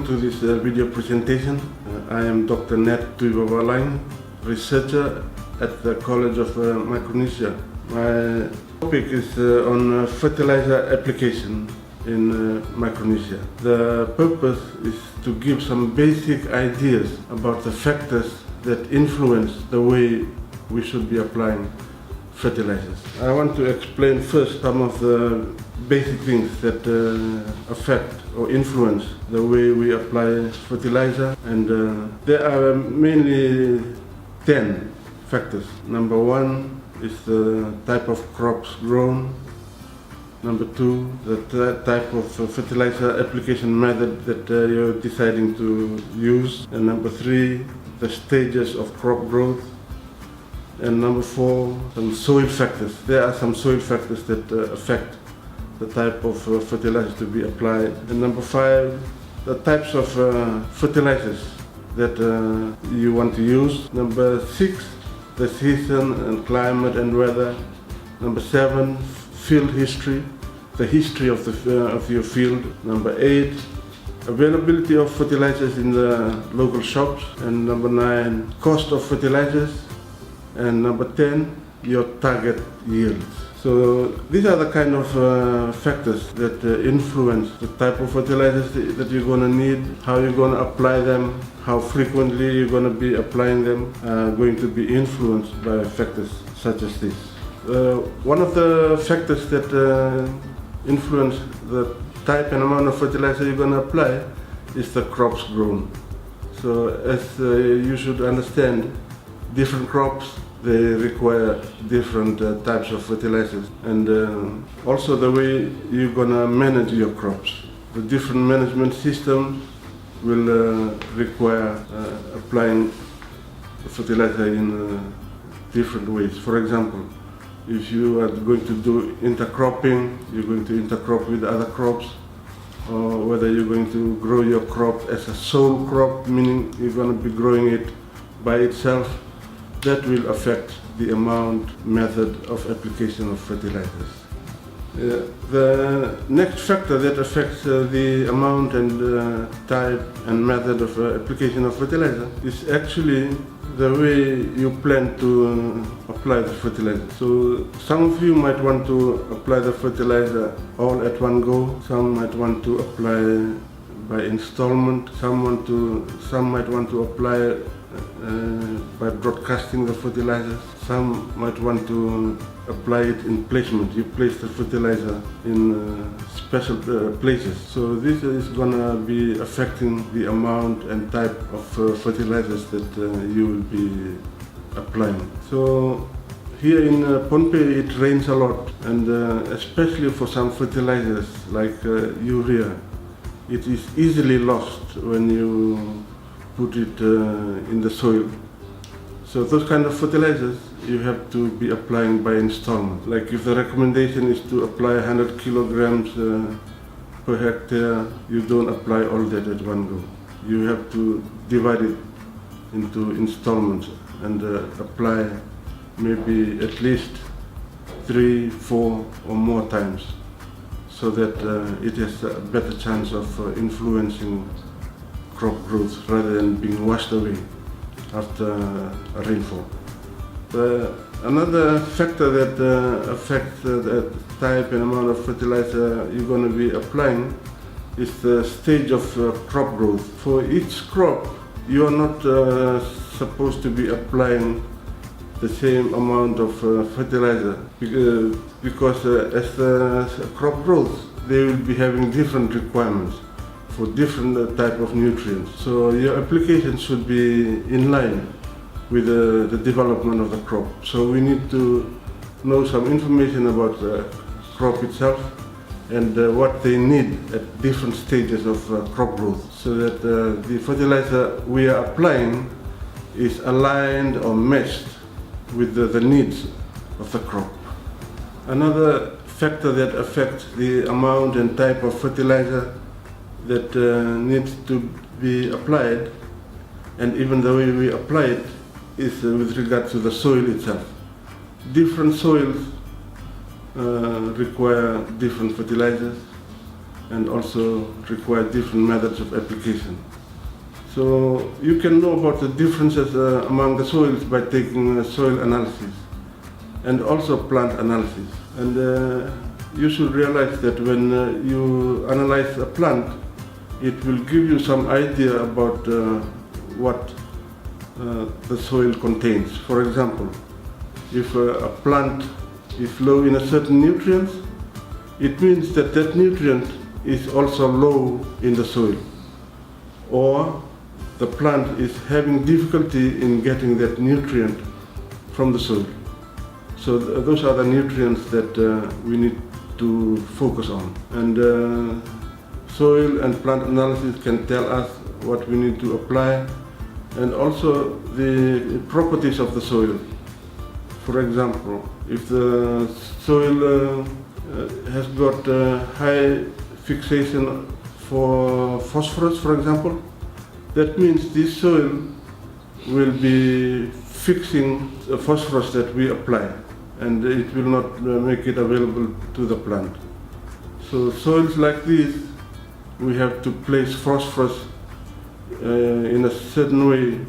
to this video presentation. I am Dr. Nat Tuitavalagi, researcher at the College of Micronesia. My topic is on fertilizer application in Micronesia. The purpose is to give some basic ideas about the factors that influence the way we should be applying fertilizers. I want to explain first some of the basic things that affect or influence the way we apply fertilizer, and there are mainly 10 factors. Number one is the type of crops grown. Number two, the type of fertilizer application method that you're deciding to use. And number three, the stages of crop growth. And number four, some soil factors. There are some soil factors that affect the type of fertilizer to be applied. And number five, the types of fertilizers that you want to use. Number six, the season and climate and weather. Number seven, field history, the history of your field. Number eight, availability of fertilizers in the local shops. And number nine, cost of fertilizers. And number 10, your target yields. So these are the kind of factors that influence the type of fertilizers that you're going to need, how you're going to apply them, how frequently you're going to be applying them, going to be influenced by factors such as this. One of the factors that influence the type and amount of fertilizer you're going to apply is the crops grown. So as you should understand, different crops, they require different types of fertilizers, and also the way you're gonna manage your crops. The different management systems will require applying fertilizer in different ways. For example, if you are going to do intercropping, you're going to intercrop with other crops, or whether you're going to grow your crop as a sole crop, meaning you're going to be growing it by itself, that will affect the amount, method of application of fertilizers. The next factor that affects the amount and type and method of application of fertilizer is actually the way you plan to apply the fertilizer. So some of you might want to apply the fertilizer all at one go. Some might want to apply by installment. Some might want to apply by broadcasting the fertilizer. Some might want to apply it in placement. You place the fertilizer in special places. So this is going to be affecting the amount and type of fertilizers that you will be applying. So here in Pohnpei it rains a lot, and especially for some fertilizers like urea, it is easily lost when you put it in the soil. So those kind of fertilizers you have to be applying by installment. Like if the recommendation is to apply 100 kilograms per hectare, you don't apply all that at one go. You have to divide it into installments and apply maybe at least 3, 4 or more times, so that it has a better chance of influencing crop growth rather than being washed away after a rainfall. Another factor that affects the type and amount of fertilizer you're going to be applying is the stage of crop growth. For each crop, you are not supposed to be applying the same amount of fertilizer because as the crop grows, they will be having different requirements for different type of nutrients. So your application should be in line with the development of the crop. So we need to know some information about the crop itself and what they need at different stages of crop growth, so that the fertilizer we are applying is aligned or matched with the needs of the crop. Another factor that affects the amount and type of fertilizer that needs to be applied, and even the way we apply it, is with regard to the soil itself. Different soils require different fertilizers. and also require different methods of application. So you can know about the differences among the soils by taking soil analysis and also plant analysis. And you should realize that when you analyze a plant, it will give you some idea about what the soil contains. For example, if a plant is low in a certain nutrient, it means that that nutrient is also low in the soil, or the plant is having difficulty in getting that nutrient from the soil. So those are the nutrients that we need to focus on. And soil and plant analysis can tell us what we need to apply, and also the properties of the soil. For example, if the soil has got high fixation for phosphorus, for example, that means this soil will be fixing the phosphorus that we apply, and it will not make it available to the plant. So soils like this, we have to place phosphorus in a certain way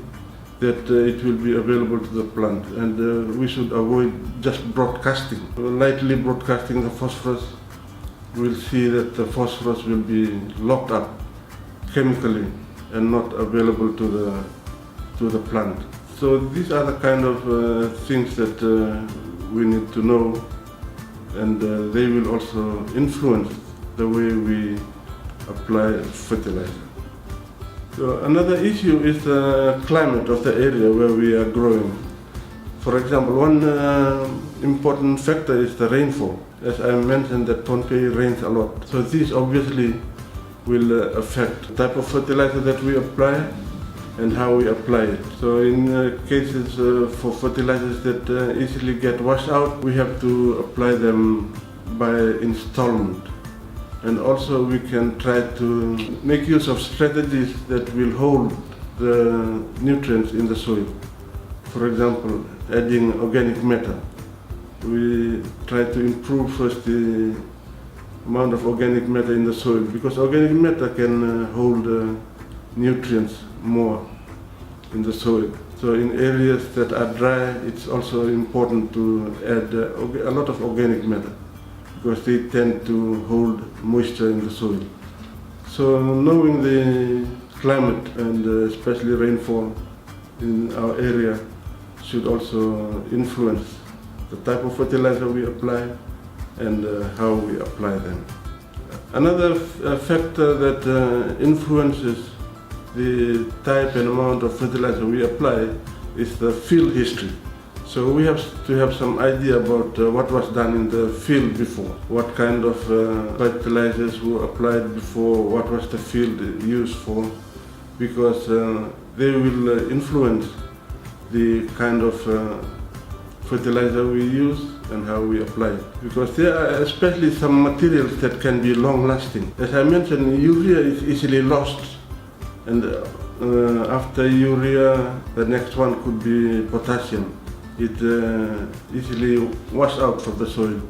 that it will be available to the plant, and we should avoid just broadcasting. Lightly broadcasting the phosphorus, we'll see that the phosphorus will be locked up chemically and not available to the plant. So these are the kind of things that we need to know, and they will also influence the way we apply fertilizer. So another issue is the climate of the area where we are growing. For example, one important factor is the rainfall. As I mentioned, that Pohnpei rains a lot. So this obviously will affect the type of fertilizer that we apply and how we apply it. So in cases for fertilizers that easily get washed out, we have to apply them by installment. And also we can try to make use of strategies that will hold the nutrients in the soil. For example, adding organic matter. We try to improve first the amount of organic matter in the soil, because organic matter can hold nutrients more in the soil. So in areas that are dry, it's also important to add a lot of organic matter, because they tend to hold moisture in the soil. So knowing the climate and especially rainfall in our area should also influence the type of fertilizer we apply and how we apply them. Another factor that influences the type and amount of fertilizer we apply is the field history. So we have to have some idea about what was done in the field before, what kind of fertilizers were applied before, what was the field used for, because they will influence the kind of fertilizer we use and how we apply it. Because there are especially some materials that can be long lasting. As I mentioned, urea is easily lost, and after urea, the next one could be potassium. It easily washes out from the soil,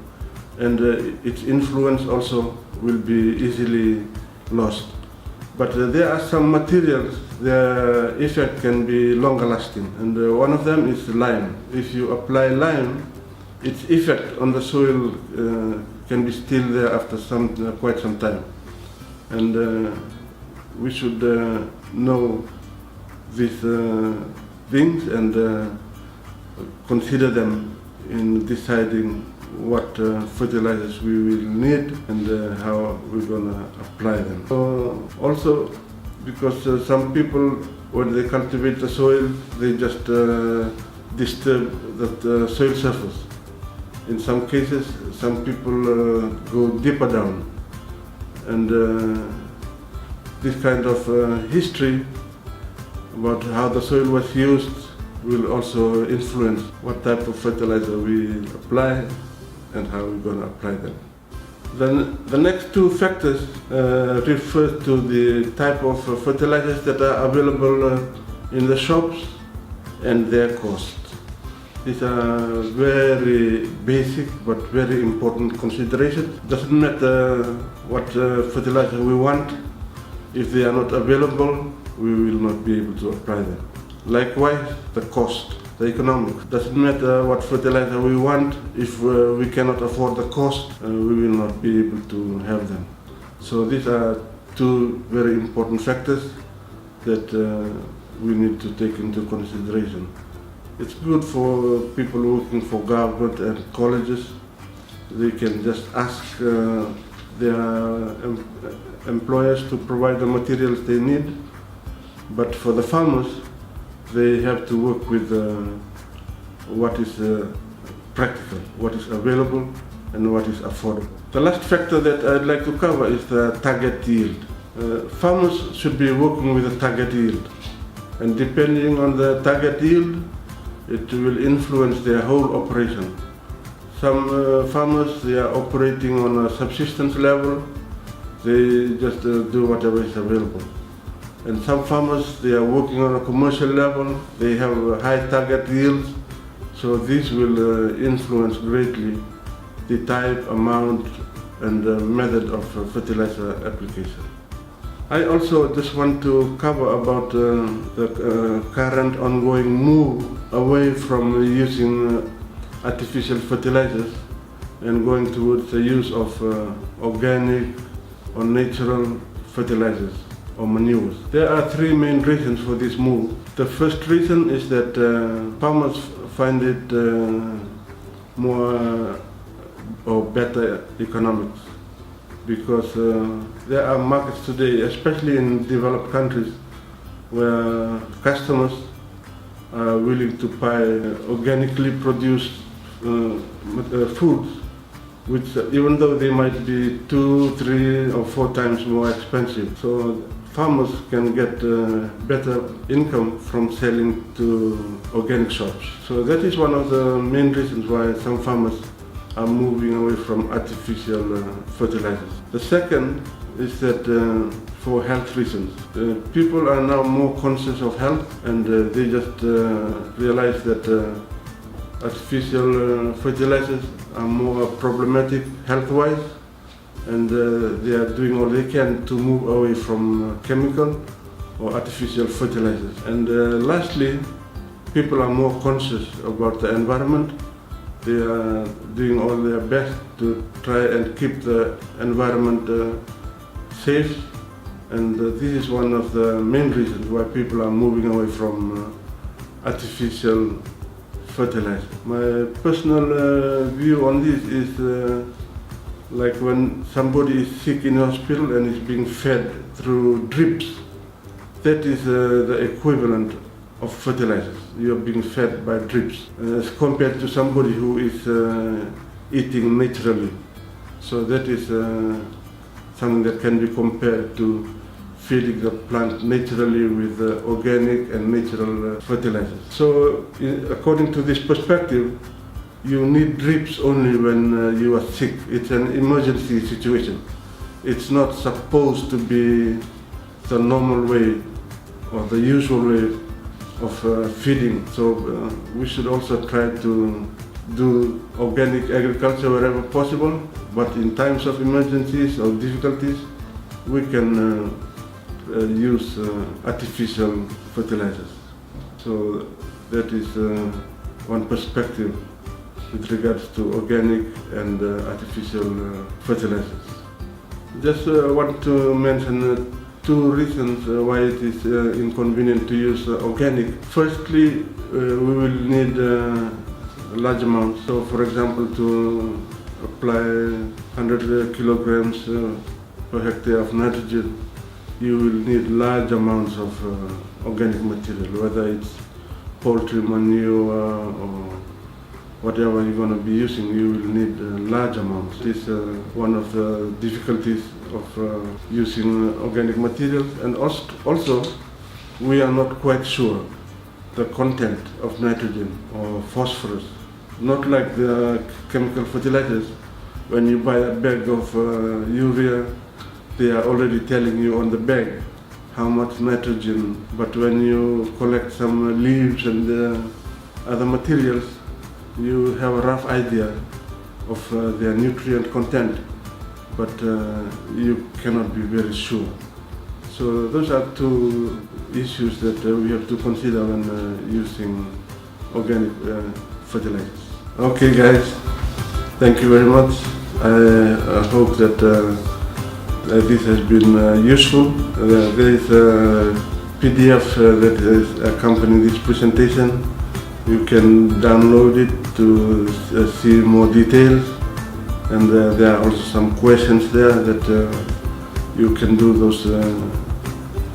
and its influence also will be easily lost. But there are some materials, their effect can be longer lasting, and one of them is lime. If you apply lime, its effect on the soil can be still there after quite some time. And we should know these things and consider them in deciding what fertilizers we will need and how we're going to apply them. So also, because some people, when they cultivate the soil, they just disturb the soil surface. In some cases, some people go deeper down, and this kind of history about how the soil was used will also influence what type of fertilizer we apply and how we're going to apply them. Then the next two factors refer to the type of fertilizers that are available in the shops and their cost. These are very basic but very important considerations. Doesn't matter what fertilizer we want, if they are not available, we will not be able to apply them. Likewise, the cost, the economics. Doesn't matter what fertilizer we want, if we cannot afford the cost, we will not be able to have them. So these are two very important factors that we need to take into consideration. It's good for people working for government and colleges. They can just ask their employers to provide the materials they need. But for the farmers, they have to work with what is practical, what is available, and what is affordable. The last factor that I'd like to cover is the target yield. Farmers should be working with a target yield, and depending on the target yield, it will influence their whole operation. Some farmers, they are operating on a subsistence level, they just do whatever is available. And some farmers, they are working on a commercial level, they have high target yields, so this will influence greatly the type, amount, and method of fertilizer application. I also just want to cover about the current ongoing move away from using artificial fertilizers and going towards the use of organic or natural fertilizers or manures. There are three main reasons for this move. The first reason is that farmers find it more or better economics, because there are markets today, especially in developed countries, where customers are willing to buy organically produced foods, which even though they might be 2, 3, or 4 times more expensive. So farmers can get better income from selling to organic shops. So that is one of the main reasons why some farmers are moving away from artificial fertilizers. The second is that for health reasons. People are now more conscious of health, and they just realize that artificial fertilizers are more problematic health-wise, and they are doing all they can to move away from chemical or artificial fertilizers. And lastly, people are more conscious about the environment. They are doing all their best to try and keep the environment safe, and this is one of the main reasons why people are moving away from artificial fertilizer. My personal view on this is like when somebody is sick in hospital and is being fed through drips, that is the equivalent of fertilizers. You are being fed by drips as compared to somebody who is eating naturally. So that is something that can be compared to feeding the plant naturally with organic and natural fertilizers. So according to this perspective, you need drips only when you are sick. It's an emergency situation. It's not supposed to be the normal way or the usual way of feeding. So we should also try to do organic agriculture wherever possible, but in times of emergencies or difficulties, we can use artificial fertilizers. So that is one perspective with regards to organic and artificial fertilizers. Just want to mention two reasons why it is inconvenient to use organic. Firstly, we will need large amounts. So for example, to apply 100 kilograms per hectare of nitrogen, you will need large amounts of organic material, whether it's poultry manure or whatever you're going to be using, you will need large amounts. This is one of the difficulties of using organic materials, and also we are not quite sure the content of nitrogen or phosphorus. Not like the chemical fertilizers. When you buy a bag of urea, they are already telling you on the bag how much nitrogen, but when you collect some leaves and other materials, you have a rough idea of their nutrient content, but you cannot be very sure. So those are two issues that we have to consider when using organic fertilizers. Okay guys, thank you very much. I hope that this has been useful. There is a PDF that is accompanying this presentation. You can download it to see more details, and there are also some questions there that you can do those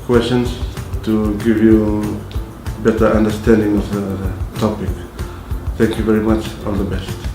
questions to give you better understanding of the topic. Thank you very much. All the best.